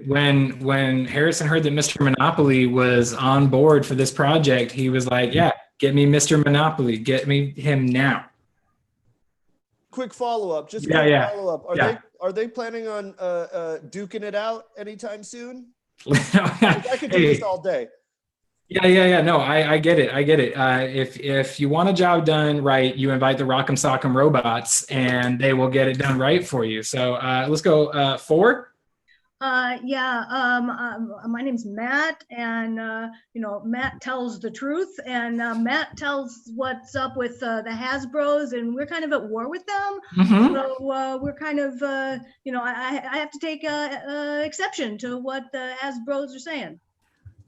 when Harrison heard that Mr. Monopoly was on board for this project, he was like, yeah, get me Mr. Monopoly, get me him now. Quick follow-up, Are they planning on duking it out anytime soon? I could do this all day. Yeah. No, I get it. I get it. If you want a job done right, you invite the Rock'em Sock'em robots, and they will get it done right for you. So let's go 4. My name's Matt, and Matt tells the truth, and Matt tells what's up with the Hasbros, and we're kind of at war with them. Mhm. So we're kind of, I have to take exception to what the Hasbros are saying.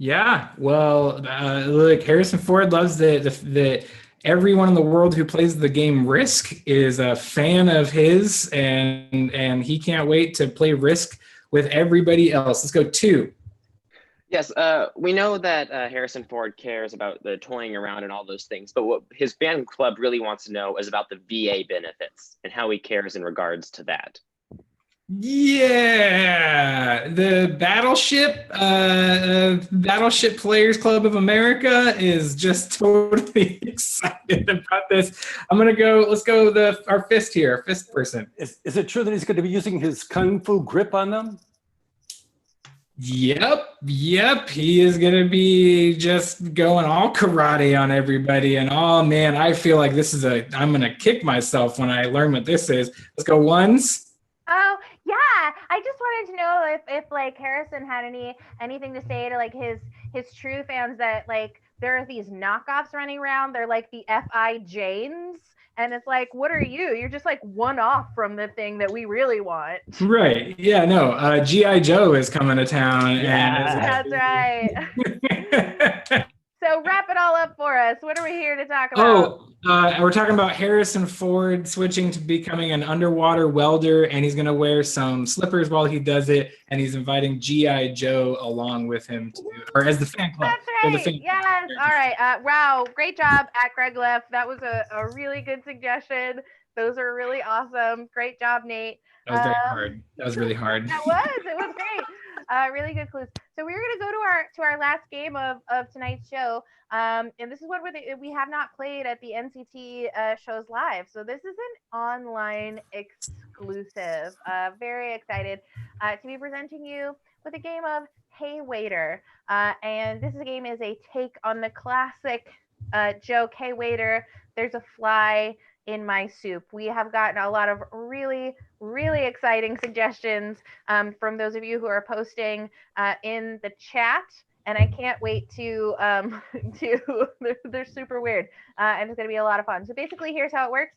Yeah, well, look, Harrison Ford loves the everyone in the world who plays the game Risk is a fan of his, and he can't wait to play Risk with everybody else. Let's go 2. Yes, we know that Harrison Ford cares about the toying around and all those things, but what his fan club really wants to know is about the VA benefits and how he cares in regards to that. Yeah, the Battleship Players Club of America is just totally excited about this. Let's go our fist here, our fist person. Is it true that he's going to be using his kung fu grip on them? Yep. He is going to be just going all karate on everybody. And oh man, I feel like I'm going to kick myself when I learn what this is. Let's go 1s. Oh yeah, I just wanted to know if like Harrison had anything to say to like his true fans that like there are these knockoffs running around. They're like the F.I. Janes, and it's like, what are you? You're just like one off from the thing that we really want. Right. Yeah. No. G.I. Joe is coming to town. Yeah. That's right. So wrap it all up for us. What are we here to talk about? We're talking about Harrison Ford switching to becoming an underwater welder, and he's going to wear some slippers while he does it, and he's inviting G.I. Joe along with him or as the fan club. That's right. Yes. All right. Wow. Great job at Greg Left. That was a really good suggestion. Those are really awesome. Great job, Nate. That was very hard. That was really hard. It was great. Really good clues. So we're going to go to our last game of tonight's show. And this is what we have not played at the NCT shows live. So this is an online exclusive. Very excited to be presenting you with a game of Hey Waiter. And this game is a take on the classic joke, Hey Waiter, there's a fly in my soup. We have gotten a lot of really, really exciting suggestions from those of you who are posting in the chat. And I can't wait to they're super weird. And it's going to be a lot of fun. So basically, here's how it works.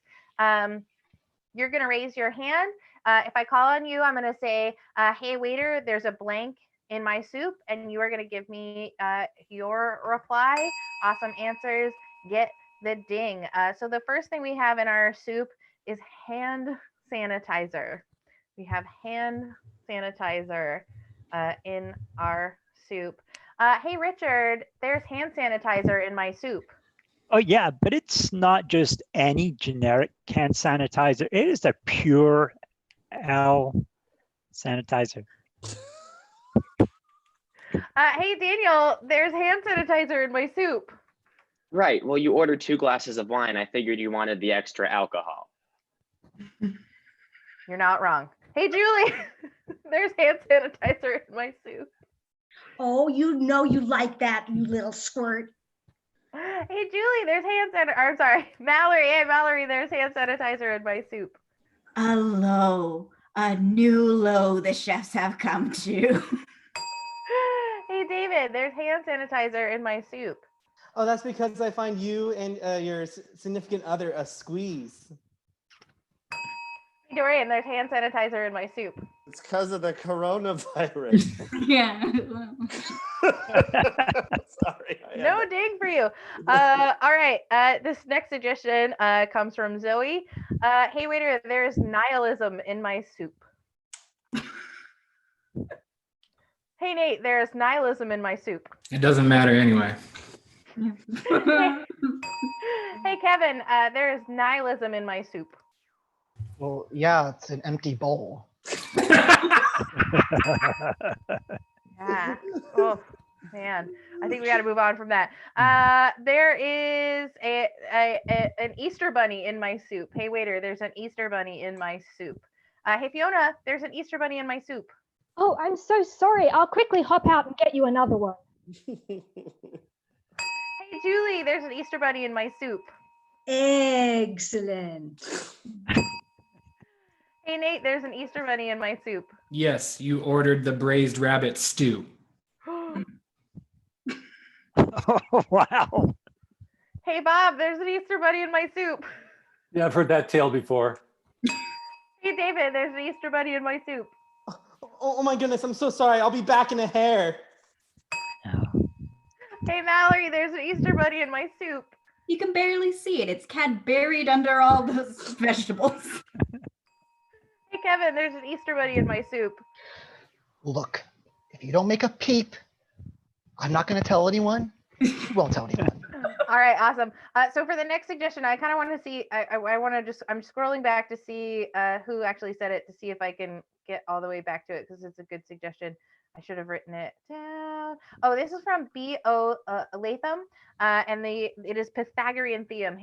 You're going to raise your hand. If I call on you, I'm going to say, hey, waiter, there's a blank in my soup. And you are going to give me your reply. Awesome answers. Get the ding. So the first thing we have in our soup is hand sanitizer. We have hand sanitizer in our soup. Hey, Richard, there's hand sanitizer in my soup. Oh, yeah, but it's not just any generic hand sanitizer. It is a pure L sanitizer. Hey, Daniel, there's hand sanitizer in my soup. Right. Well, you ordered 2 glasses of wine. I figured you wanted the extra alcohol. You're not wrong. Hey, Julie, there's hand sanitizer in my soup. Oh, you know you like that, you little squirt. Hey, Julie, there's hand sanitizer. I'm sorry, Mallory. Hey, Mallory, there's hand sanitizer in my soup. A new low the chefs have come to. Hey, David, there's hand sanitizer in my soup. Oh, that's because I find you and your significant other a squeeze. Hey, Dorian, there's hand sanitizer in my soup. It's because of the coronavirus. Yeah. Sorry. No ding for you. All right. This next suggestion comes from Zoe. Hey, waiter, there's nihilism in my soup. Hey, Nate, there's nihilism in my soup. It doesn't matter anyway. Hey, Kevin, there's nihilism in my soup. Well, yeah, it's an empty bowl. Yeah. Oh, man. I think we got to move on from that. There is an Easter bunny in my soup. Hey, waiter, there's an Easter bunny in my soup. Hey, Fiona, there's an Easter bunny in my soup. Oh, I'm so sorry. I'll quickly hop out and get you another one. Hey, Julie, there's an Easter bunny in my soup. Excellent. Hey, Nate, there's an Easter bunny in my soup. Yes, you ordered the braised rabbit stew. Oh, wow. Hey, Bob, there's an Easter bunny in my soup. Yeah, I've heard that tale before. Hey, David, there's an Easter bunny in my soup. Oh my goodness, I'm so sorry. I'll be back in a hair. Hey, Mallory, there's an Easter bunny in my soup. You can barely see it. It's cat buried under all those vegetables. Hey, Kevin, there's an Easter bunny in my soup. Look, if you don't make a peep, I'm not going to tell anyone. You won't tell anyone. All right, awesome. So for the next suggestion, I kind of want to see, I want to just, I'm scrolling back to see who actually said it to see if I can get all the way back to it because it's a good suggestion. I should have written it down. Oh, this is from B.O. Latham, and it is Pythagorean theorem.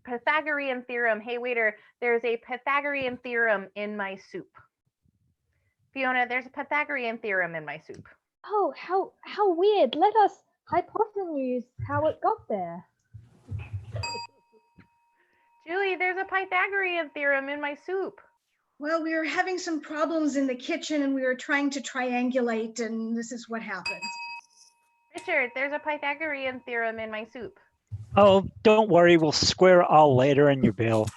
Pythagorean theorem. Hey, waiter, there's a Pythagorean theorem in my soup. Fiona, there's a Pythagorean theorem in my soup. Oh, how weird. Let us hypothesize how it got there. Julie, there's a Pythagorean theorem in my soup. Well, we were having some problems in the kitchen and we were trying to triangulate, and this is what happened. Richard, there's a Pythagorean theorem in my soup. Oh, don't worry. We'll square it all later in your bill.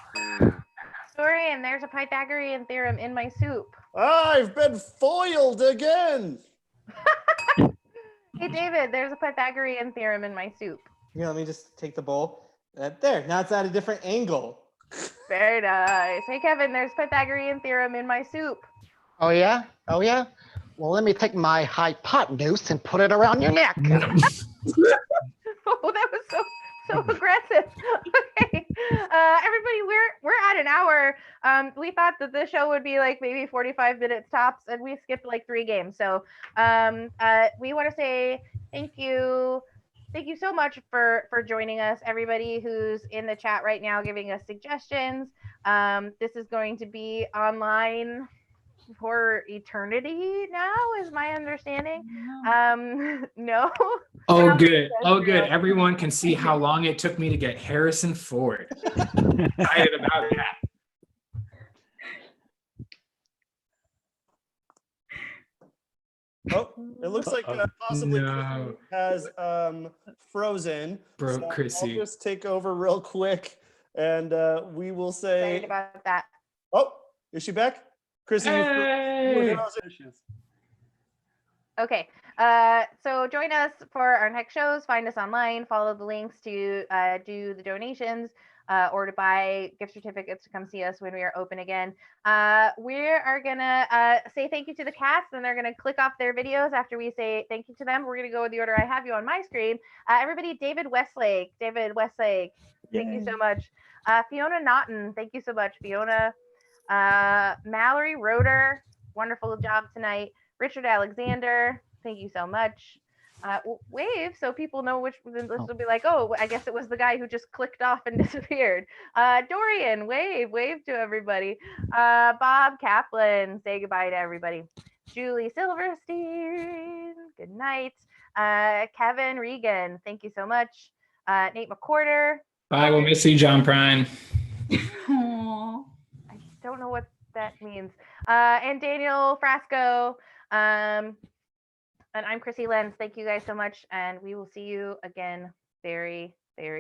Dorian, there's a Pythagorean theorem in my soup. I've been foiled again. Hey, David, there's a Pythagorean theorem in my soup. Here, let me just take the bowl. There, now it's at a different angle. Very nice. Hey, Kevin, there's Pythagorean theorem in my soup. Oh, yeah? Oh, yeah? Well, let me take my hypotenuse and put it around your neck. Oh, that was so aggressive. Okay, everybody, we're at an hour. We thought that the show would be like maybe 45 minutes tops, and we skipped like 3 games. So we want to say thank you so much for joining us, everybody who's in the chat right now giving us suggestions. This is going to be online for eternity now, is my understanding. No. Oh, good. Oh, good. Everyone can see how long it took me to get Harrison Ford. Excited about that. Oh, it looks like possibly No. Chrissy has frozen. Broke So Chrissy. I'll just take over real quick, and we will Sorry say, about that. "Oh, is she back, Chrissy? you Hey! frozen. Okay, so join us for our next shows. Find us online. Follow the links to do the donations or to buy gift certificates to come see us when we are open again. We are gonna say thank you to the cast, and they're gonna click off their videos after we say thank you to them. We're gonna go in the order I have you on my screen. Everybody, David Westlake, thank you so much. Fiona Naughton, thank you so much, Fiona. Mallory Roeder, wonderful job tonight. Richard Alexander, thank you so much. Wave, so people know which this will be like, oh, I guess it was the guy who just clicked off and disappeared. Dorian, wave to everybody. Bob Kaplan, say goodbye to everybody. Julie Silverstein, good night. Kevin Regan, thank you so much. Nate McQuarter. Bye, we'll miss you, John Prine. Aww. I don't know what that means. And Daniel Frasco. And I'm Chrissy Lenz. Thank you guys so much. And we will see you again very, very